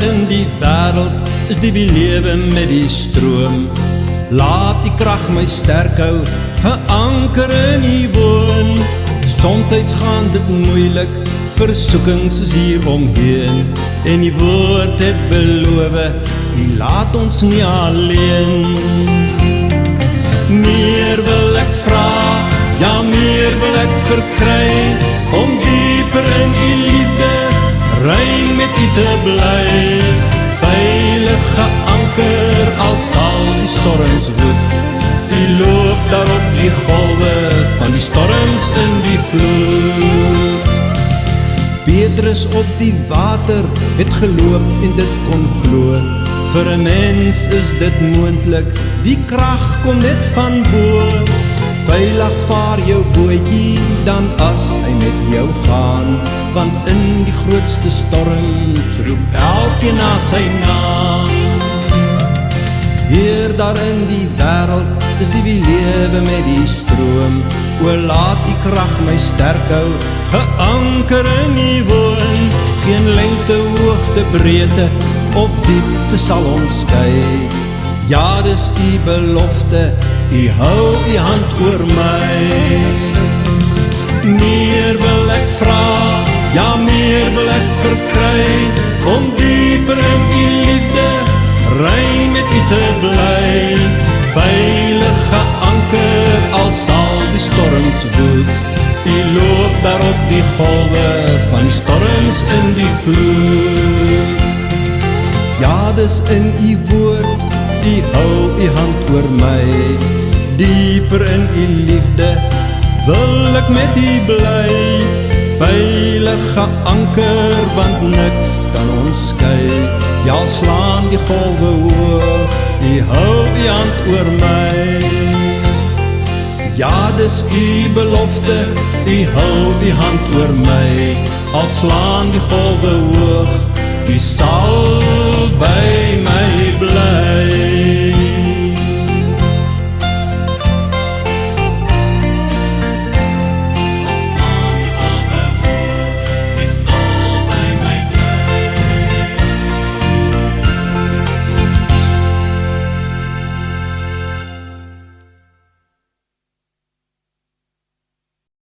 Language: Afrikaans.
in die wêreld is die wie lewe met die stroom. Laat die krag my sterk hou, geanker in die woon. Somtyds gaan dit moeilik, versoekings is hier omheen. En die woord het beloof, die laat ons nie alleen. Meer wil ek vra, ja meer wil ek verkry, om dieper in die liefde, rein met u te bly. Veilig geanker, al sal die storms woed, u loop daar op die golwe, van die storms in die vloed. Petrus op die water, het geloop en dit kon glo. Vir 'n mens is dit moontlik, die krag kom net van bo. Veilig vaar jou bootjie, dan as hy met jou gaan, want in die grootste storms roep elkeen na sy naam. Hier daar in die wêreld is die wie lewe met die stroom. O laat die krag my sterk hou, geanker in die woon. Geen lengte, hoogte, breedte of diepte sal ons skei. Ja, dis u belofte, u hou u hand oor my. Meer wil ek vra, ja meer wil ek verkry, om dieper in u liefde, rein met u te bly. Veilig geanker, al sal die storms woed, u loop daar op die golwe, van die storms in die vloed. Ja, dis in u woord, u hou u hand oor my. Dieper in u liefde, wil ek met u bly. Veilig geanker, want niks kan ons skei. Ja, al slaan die golwe hoog, u hou u hand oor my. Ja, dis u belofte, u hou u hand oor my. Al slaan die golwe hoog, u sal by my bly.